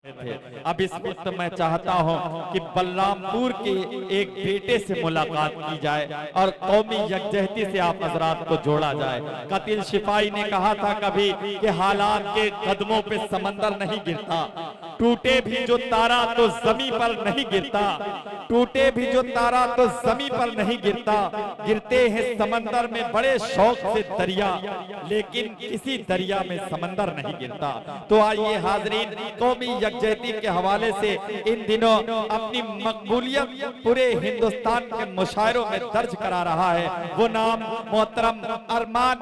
अब इस वक्त मैं चाहता हूं कि बलरामपुर के एक बेटे से मुलाकात की जाए और कौमी यकजहती से आप हजरात को जोड़ा जाए। कतिल शिपाही ने कहा था कभी कि हालात के कदमों पे समंदर नहीं गिरता, टूटे भी जो तारा तो जमी पर नहीं गिरता, टूटे भी जो तारा तो जमी पर नहीं गिरता, गिरते हैं समंदर में बड़े शौक से दरिया, लेकिन किसी दरिया में समंदर नहीं गिरता। तो आइए हाजरीन, कौमी यकजहती के हवाले से इन दिनों अपनी मकबूलियत पूरे हिंदुस्तान के मुशायरों में दर्ज करा रहा है, वो नाम मोहतरम अरमान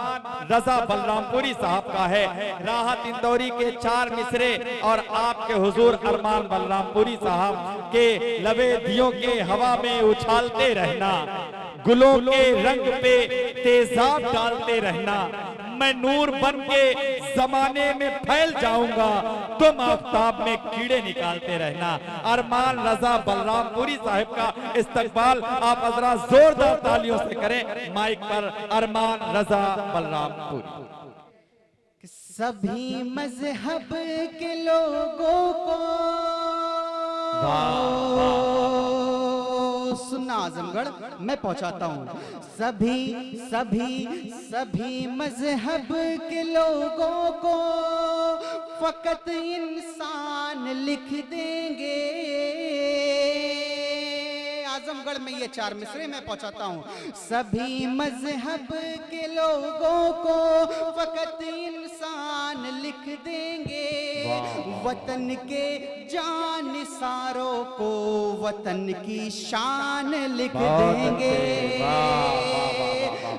रजा बलरामपुरी साहब का है। राहत इंदौरी के 4 मिसरे और आपके हुजूर अरमान बलरामपुरी साहब के लबे दियों के हवा में उछालते रहना, गुलों के रंग पे तेजाब डालते रहना, मैं नूर बन के जमाने में फैल जाऊंगा, तुम आफताब में कीड़े निकालते रहना। अरमान रजा बलरामपुरी साहब का इस्तकबाल आप हजरात जोरदार तालियों से करें। माइक पर अरमान रजा बलरामपुरी। सभी मजहब के लोगों को सुन्ना आजमगढ़ मैं पहुंचाता हूं। सभी मजहब के लोगों को फकत इंसान लिख देंगे। आजमगढ़ में ये 4 मिसरे मैं पहुंचाता हूं। सभी मजहब के लोगों को फकत इंसान लिख देंगे, वतन के जानिसारों को वतन की शान लिख देंगे।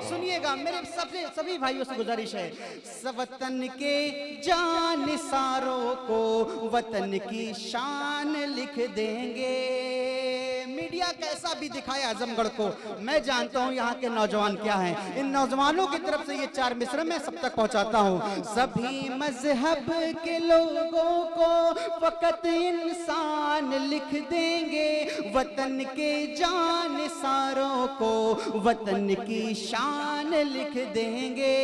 सुनिएगा मेरे सभी भाइयों से गुजारिश है, वतन के जानिसारों को वतन की शान लिख देंगे। मीडिया कैसा भी दिखाए आजमगढ़ को, मैं जानता हूं यहाँ के नौजवान क्या हैं। इन नौजवानों की तरफ से ये 4 मिसरे मैं सब तक पहुंचाता हूं। सभी मजहब के लोगों को फकत इंसान लिख देंगे, वतन के जानिसारों को वतन की शान लिख देंगे।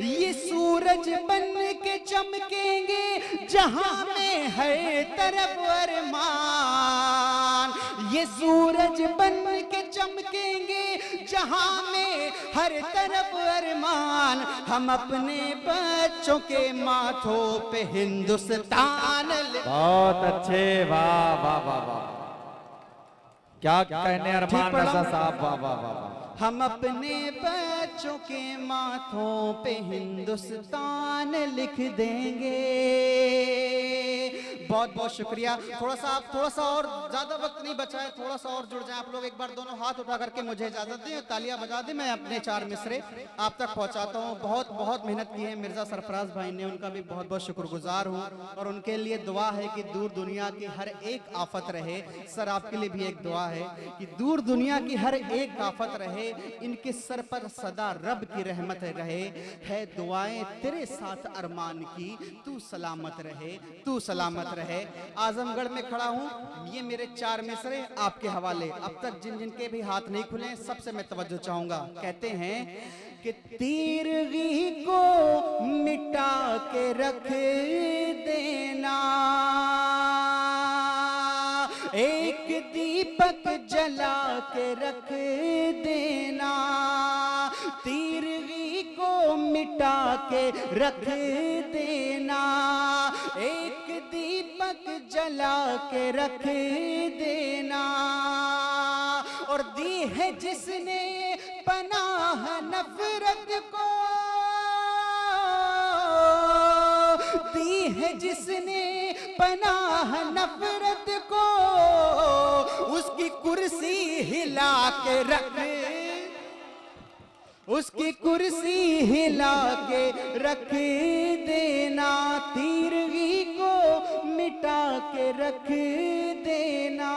ये सूरज बन के चमकेंगे जहां में है तरफ अरमान, ये सूरज बन के चमकेंगे जहां में हर तरफ अरमान। हम अपने बच्चों के माथों पे हिंदुस्तान। बहुत अच्छे, वाह वाह वाह वाह, क्या कहने अरमान रजा साहब, वाह वाह वाह। हम अपने बच्चों के माथों पे हिंदुस्तान लिख देंगे। बहुत बहुत शुक्रिया। थोड़ा सा और ज्यादा वक्त नहीं बचा है, थोड़ा सा और जुड़ जाए आप लोग। एक बार दोनों हाथ उठा करके मुझे इजाजत दें, तालियां बजा दें। मैं अपने 4 मिसरे आप तक पहुंचाता हूं। बहुत बहुत मेहनत की है मिर्जा सरफराज भाई ने, उनका भी बहुत बहुत शुक्रगुजार हूं और उनके लिए दुआ है कि दूर दुनिया की हर एक आफत रहे। सर आपके लिए भी एक दुआ है कि दूर दुनिया की हर एक आफत रहे, इनके सर पर सदा रब की रहमत रहे। है दुआएं तेरे साथ अरमान की, तू सलामत रहे, तू सलामत रहे। आजमगढ़ में खड़ा हूं, ये मेरे 4 मिसरे आपके हवाले। अब तक जिन जिन के भी हाथ नहीं खुले सबसे मैं तवज्जो चाहूंगा। कहते हैं कि तीरगी को मिटा के रख देना, एक दीपक जला के रख देना। तीरगी को मिटा के रख देना, एक दीपक जला के रख देना। और दी है जिसने पनाह नफरत को, दी है जिसने पनाह नफरत को, उसकी कुर्सी हिला के रख, उसकी कुर्सी हिला के रख देना। तीरगी को मिटा के रख देना।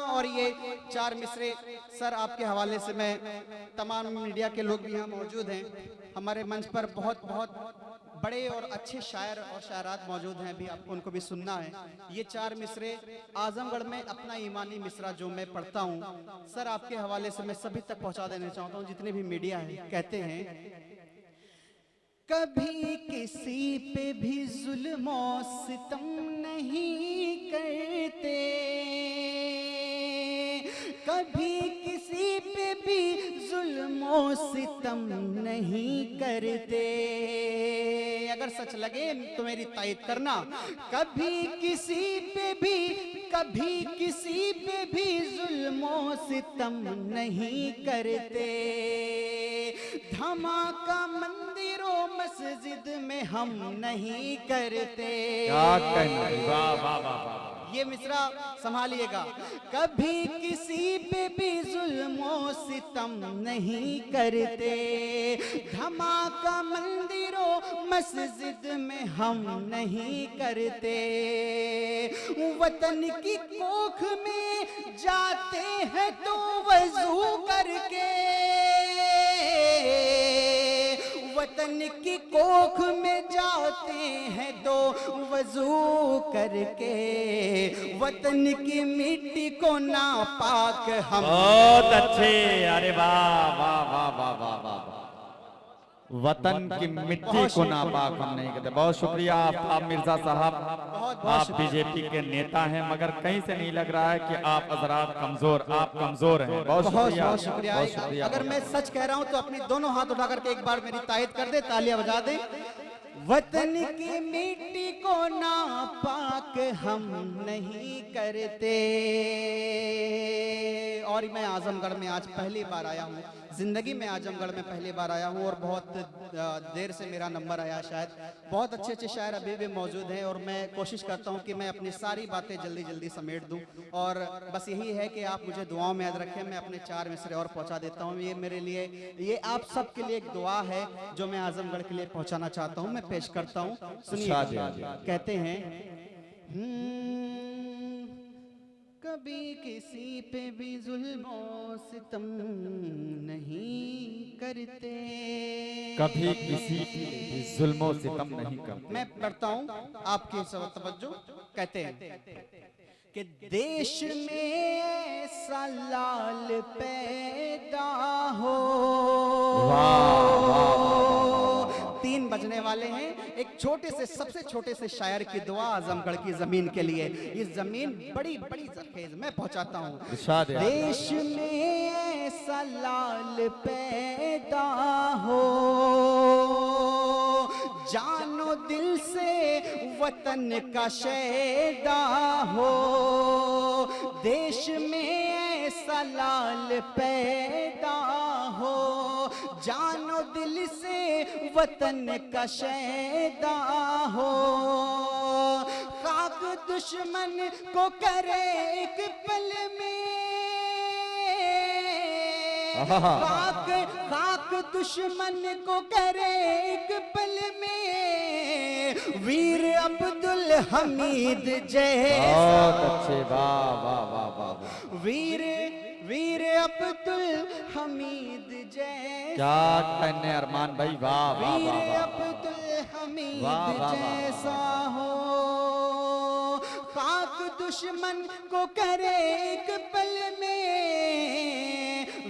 और ये 4 मिसरे सर आपके हवाले से मैं, तमाम मीडिया के लोग भी यहाँ मौजूद हैं, हमारे मंच पर बहुत बहुत बड़े और अच्छे शायर और शायरात मौजूद हैं, भी आपको उनको भी सुनना है। ये 4 मिसरे आजमगढ़ में अपना ईमानी मिसरा जो मैं पढ़ता हूँ सर आपके हवाले से मैं सभी तक पहुँचा देना चाहता हूँ, जितने भी मीडिया है। कहते हैं कभी किसी पे भी जुल्म और सितम नहीं करते, कभी किसी पे भी जुल्म और सितम नहीं करते। अगर सच लगे तो मेरी तायद करना। कभी किसी पे भी जुल्म और सितम नहीं करते। धमाका मंदिरों मस्जिद में हम नहीं करते। क्या कहना, वाह वाह वाह वाह। ये मिसरा संभालिएगा। कभी किसी पे भी जुल्म और सितम नहीं करते। धमाका मंदिरों मस्जिद में हम नहीं करते। वतन की कोख में जाते हैं तो वजू करके, वतन की कोख में जाते हैं तो वजू करके, वतन की मिट्टी को नापाक हम। बहुत अच्छे, अरे वाह वाह वाह वाह वाह वाह। वतन की मिट्टी को नापाक हम नहीं करते। बहुत शुक्रिया आप मिर्जा साहब, आप बीजेपी के नेता हैं, मगर कहीं से नहीं लग रहा है कि आप हजरात आप कमजोर हैं। बहुत शुक्रिया। अगर मैं सच कह रहा हूं तो अपनी दोनों हाथ उठा करके एक बार मेरी तायद कर दे, तालियां बजा दे। वतन की मिट्टी को नापाक हम नहीं करते। और मैं आजमगढ़ में आज पहली बार आया हूँ, जिंदगी में आजमगढ़ में पहली बार आया हूँ, और बहुत देर से मेरा नंबर आया शायद। बहुत अच्छे अच्छे शायर अभी भी मौजूद हैं, और मैं कोशिश करता हूँ कि मैं अपनी सारी बातें जल्दी जल्दी समेट दूँ। और बस यही है कि आप मुझे दुआओं में याद रखें। मैं अपने 4 मिसरे और पहुँचा देता हूँ। ये मेरे लिए, ये आप सब के लिए एक दुआ है जो मैं आजमगढ़ के लिए पहुँचाना चाहता हूँ। मैं पेश करता हूँ, सुनिए। कहते हैं, कभी किसी पे भी जुल्म और सितम नहीं करते, कभी किसी पे जुल्म और सितम नहीं करते। मैं पढ़ता हूँ, आपकी सब तवज्जो। कहते हैं कि देश में ऐसा लाल पैदा हो। 3 बजने वाले हैं। एक छोटे से, सबसे छोटे से शायर की दुआ आजमगढ़ की जमीन के लिए। ये जमीन बड़ी बड़ी जरखेज मैं पहुंचाता हूँ। देश में ऐसा लाल पैदा हो, जानो दिल से वतन का शैदा हो। देश में ऐसा लाल पैदा हो, जानो दिल से वतन का शैदा हो। खाक दुश्मन को करे एक पल में, खाक दुश्मन को करे एक पल में। वीर अब्दुल हमीद जैसा, बहुत अच्छे, वाह वाह वाह वाह। वीर अब्दुल हमीद जैसा, क्या कहने अरमान भाई, वाह वाह वाह। वीर अब्दुल हमीद जैसा हो। खाक दुश्मन को करे एक पल में,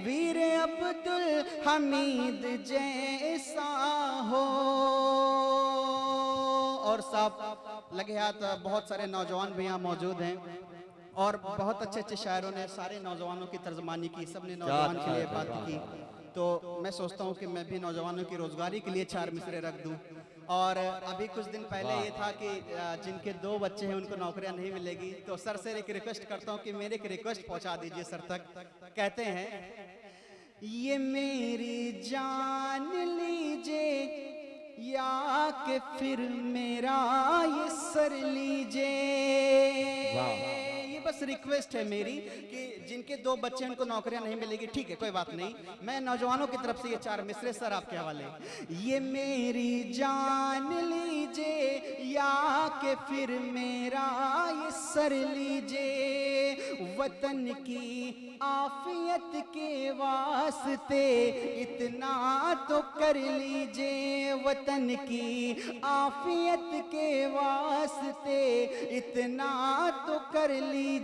वीर अब्दुल हमीद जैसा हो। और साहब लगे हाथ, बहुत सारे नौजवान भी यहाँ मौजूद हैं, और बहुत अच्छे अच्छे शायरों ने सारे नौजवानों की तर्जमानी की, सबने नौजवान के लिए बात की। तो मैं सोचता हूँ कि मैं भी नौजवानों की रोजगारी के लिए 4 मिसरे रख दूँ। और अभी कुछ दिन पहले ये था कि जिनके 2 बच्चे हैं उनको नौकरियां नहीं मिलेगी, तो सर से एक रिक्वेस्ट करता हूँ कि मेरे एक रिक्वेस्ट पहुँचा दीजिए सर तक। कहते हैं, ये मेरी जान लीजिए या कि फिर मेरा ये सर लीजिए। ये बस रिक्वेस्ट है मेरी कि जिनके 2 बच्चे हैं उनको नौकरियां नहीं मिलेगी, ठीक है कोई बात नहीं। मैं नौजवानों की तरफ से ये 4 मिसरे सर आपके हवाले। ये मेरी जान लीजिए या कि फिर मेरा ये सर लीजिए। वतन की आफियत के वास्ते इतना तो कर लीजिए। वतन की आफियत के वास्ते इतना तो कर लीजिए।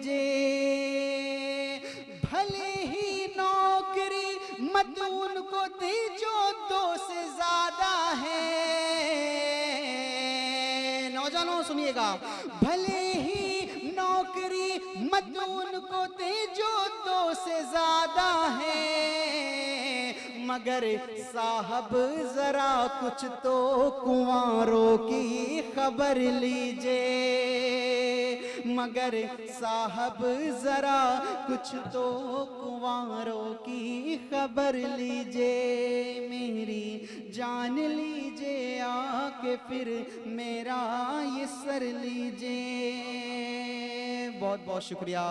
भले ही नौकरी मत उनको दी जो 2 से ज्यादा है, नौजवानों सुनिएगा, भले ही नौकरी मत उनको दे जो 2 से ज्यादा है, मगर साहब जरा कुछ तो कुंवारों की खबर लीजिए, मगर साहब जरा कुछ तो कुंवारों की खबर लीजिए, मेरी जान लीजिए आके फिर मेरा ये सर लीजिए। बहुत बहुत शुक्रिया।